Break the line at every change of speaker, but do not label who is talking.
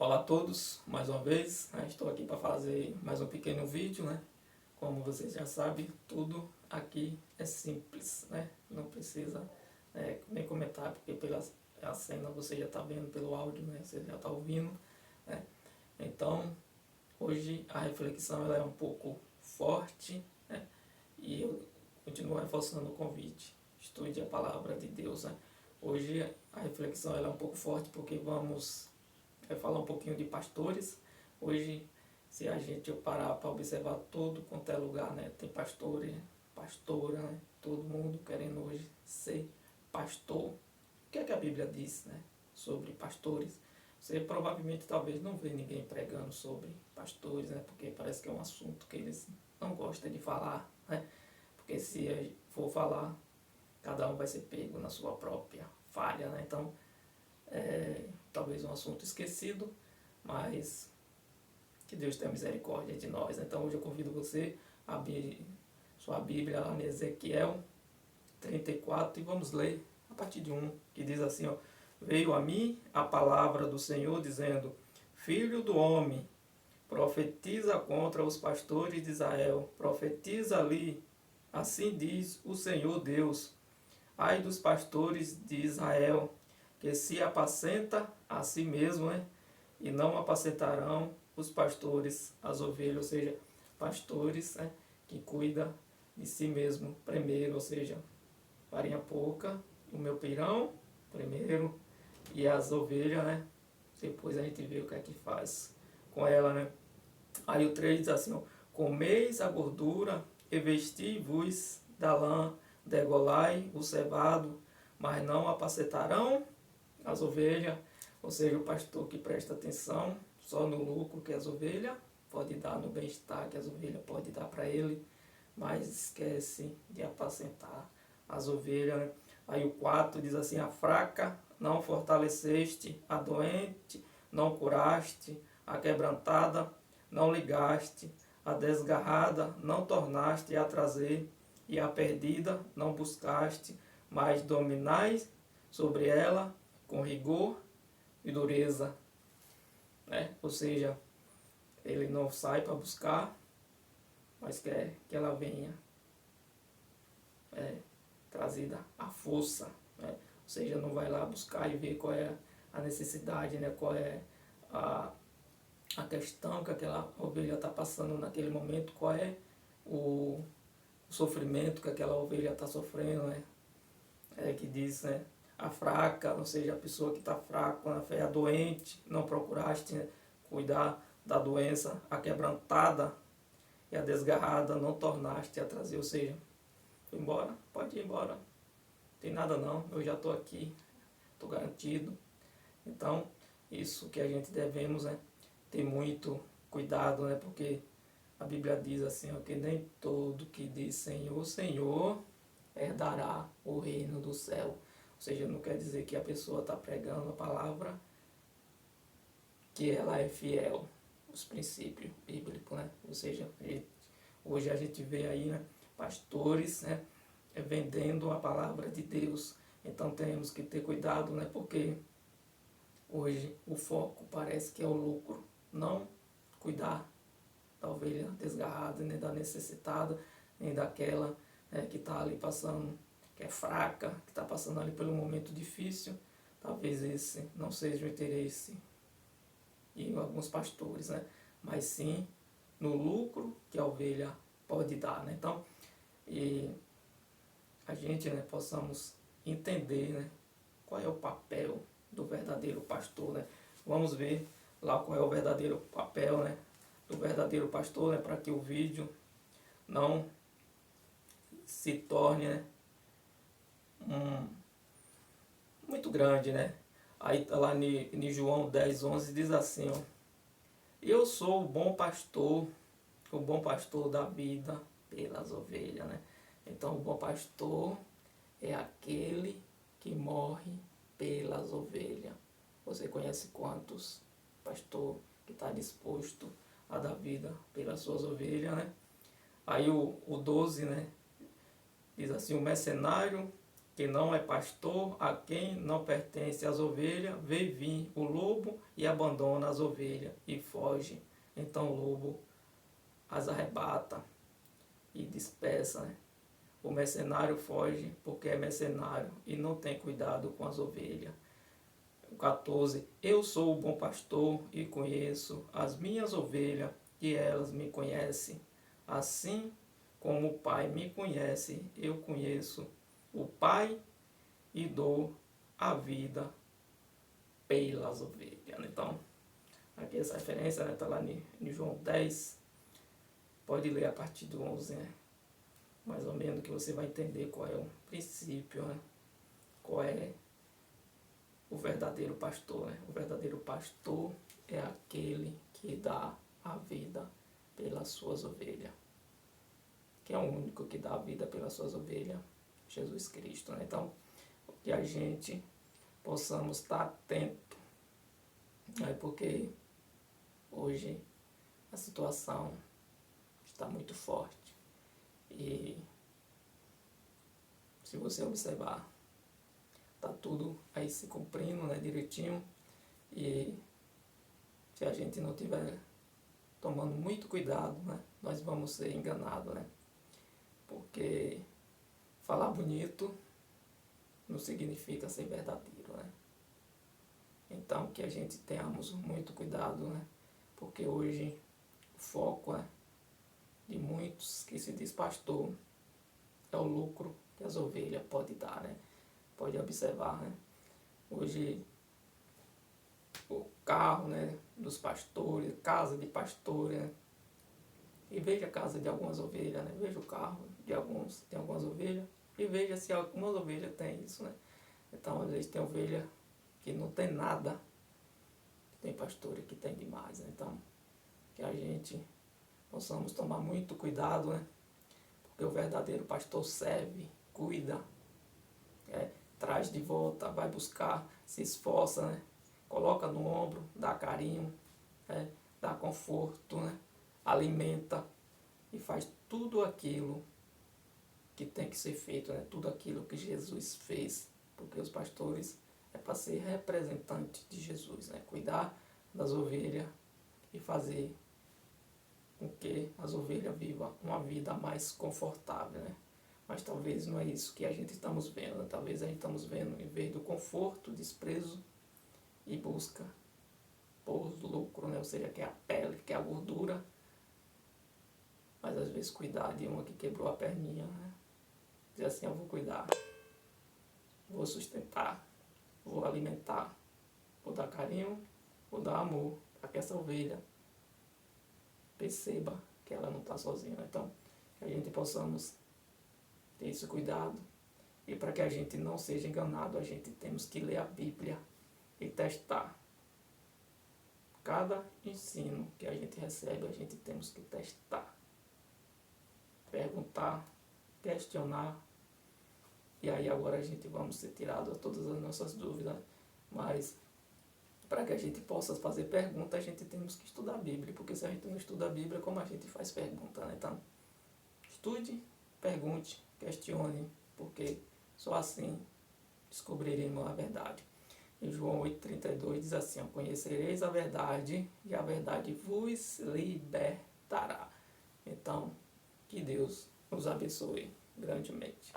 Olá a todos, mais uma vez, estou aqui para fazer mais um pequeno vídeo, Como vocês já sabem, tudo aqui é simples, Não precisa nem comentar, porque pela a cena você já está vendo pelo áudio, Você já está ouvindo, Então, hoje a reflexão ela é um pouco forte, E eu continuo reforçando o convite, estude a palavra de Deus, Hoje a reflexão ela é um pouco forte porque vamos falar um pouquinho de pastores. Hoje, se a gente parar para observar tudo quanto é lugar, tem pastor, pastora, todo mundo querendo hoje ser pastor. O que é que a Bíblia diz, sobre pastores? Você provavelmente talvez não vê ninguém pregando sobre pastores, porque parece que é um assunto que eles não gostam de falar, Porque se for falar, cada um vai ser pego na sua própria falha, Então, talvez um assunto esquecido, mas que Deus tenha misericórdia de nós. Então hoje eu convido você a abrir sua Bíblia lá em Ezequiel 34 e vamos ler a partir de 1, que diz assim, Veio a mim a palavra do Senhor dizendo, Filho do homem, profetiza contra os pastores de Israel, profetiza ali, assim diz o Senhor Deus, ai dos pastores de Israel, que se apacenta a si mesmo, e não apacentarão os pastores, as ovelhas, ou seja, pastores que cuidam de si mesmo primeiro, ou seja, farinha pouca, o meu pirão primeiro, e as ovelhas, depois a gente vê o que é que faz com ela, Aí o 3 diz assim, comeis a gordura e vesti-vos da lã, degolai o cevado, mas não apacentarão as ovelhas, ou seja, o pastor que presta atenção só no lucro que as ovelhas pode dar, no bem-estar que as ovelhas pode dar para ele, mas esquece de apacentar as ovelhas, Aí o 4 diz assim, a fraca não fortaleceste, a doente não curaste, a quebrantada não ligaste, a desgarrada não tornaste a trazer, e a perdida não buscaste, mas dominais sobre ela com rigor e dureza, Ou seja, ele não sai para buscar, mas quer que ela venha trazida à força, Ou seja, não vai lá buscar e ver qual é a necessidade, qual é a questão que aquela ovelha está passando naquele momento, qual é o sofrimento que aquela ovelha está sofrendo, que diz, a fraca, ou seja, a pessoa que está fraca com a fé, a doente, não procuraste cuidar da doença, a quebrantada e a desgarrada não tornaste a trazer, ou seja, foi embora, pode ir embora, não tem nada não, eu já estou aqui, estou garantido. Então, isso que a gente devemos ter muito cuidado, porque a Bíblia diz assim, que nem todo que diz Senhor, Senhor, herdará o reino do céu. Ou seja, não quer dizer que a pessoa está pregando a palavra, que ela é fiel aos princípios bíblicos, Ou seja, hoje a gente vê aí, pastores, vendendo a palavra de Deus. Então temos que ter cuidado, porque hoje o foco parece que é o lucro, não cuidar da ovelha desgarrada, nem da necessitada, nem daquela que está ali passando, que é fraca, que está passando ali pelo momento difícil. Talvez esse não seja o interesse de alguns pastores, mas sim no lucro que a ovelha pode dar, Então, e a gente possamos entender qual é o papel do verdadeiro pastor, Vamos ver lá qual é o verdadeiro papel, do verdadeiro pastor, para que o vídeo não se torne muito grande, Aí lá em João 10:11 diz assim, eu sou o bom pastor da vida pelas ovelhas, Então o bom pastor é aquele que morre pelas ovelhas. Você conhece quantos pastor que está disposto a dar vida pelas suas ovelhas, Aí o 12, diz assim, o mercenário que não é pastor, a quem não pertence as ovelhas, vê vir o lobo e abandona as ovelhas e foge. Então o lobo as arrebata e dispersa, né? O mercenário foge porque é mercenário e não tem cuidado com as ovelhas. O 14. Eu sou o bom pastor e conheço as minhas ovelhas e elas me conhecem. Assim como o Pai me conhece, eu conheço o Pai e dou a vida pelas ovelhas. Então, aqui essa referência está, né, lá em João 10. Pode ler a partir do 11, né? Mais ou menos, que você vai entender qual é o princípio, né? Qual é o verdadeiro pastor, né? O verdadeiro pastor é aquele que dá a vida pelas suas ovelhas. Que é o único que dá a vida pelas suas ovelhas, Jesus Cristo, né? Então, que a gente possamos estar atento, né? Porque hoje a situação está muito forte. E se você observar, tá tudo aí se cumprindo, né, direitinho. E se a gente não tiver tomando muito cuidado, né, nós vamos ser enganados, né? Porque falar bonito não significa ser verdadeiro, né? Então que a gente tenhamos muito cuidado, né? Porque hoje o foco de muitos que se diz pastor é o lucro que as ovelhas podem dar, né? Pode observar, né? Hoje o carro, né, dos pastores, casa de pastores, né? E veja a casa de algumas ovelhas, né? Veja o carro de algumas ovelhas e veja se algumas ovelhas têm isso, né? Então, às vezes tem ovelha que não tem nada, tem pastores que tem demais, né? Então, que a gente possamos tomar muito cuidado, né? Porque o verdadeiro pastor serve, cuida, traz de volta, vai buscar, se esforça, né? Coloca no ombro, dá carinho, dá conforto, né? Alimenta e faz tudo aquilo que tem que ser feito, né? Tudo aquilo que Jesus fez, porque os pastores é para ser representante de Jesus, né? Cuidar das ovelhas e fazer com que as ovelhas vivam uma vida mais confortável, né? Mas talvez não é isso que a gente estamos vendo, né? Talvez a gente estamos vendo, em vez do conforto, desprezo e busca por lucro, né? Ou seja, que é a pele, que é a gordura, mas às vezes cuidar de uma que quebrou a perninha, né? Dizer assim, eu vou cuidar, vou sustentar, vou alimentar, vou dar carinho, vou dar amor para que essa ovelha perceba que ela não está sozinha. Então, que a gente possamos ter esse cuidado. E para que a gente não seja enganado, a gente temos que ler a Bíblia e testar. Cada ensino que a gente recebe, a gente temos que testar. Perguntar, questionar. E aí agora a gente vamos ser tirados todas as nossas dúvidas. Mas para que a gente possa fazer pergunta, a gente temos que estudar a Bíblia. Porque se a gente não estuda a Bíblia, como a gente faz pergunta, né? Então, estude, pergunte, questione, porque só assim descobriremos a verdade. E João 8,32 diz assim, conhecereis a verdade e a verdade vos libertará. Então, que Deus nos abençoe grandemente.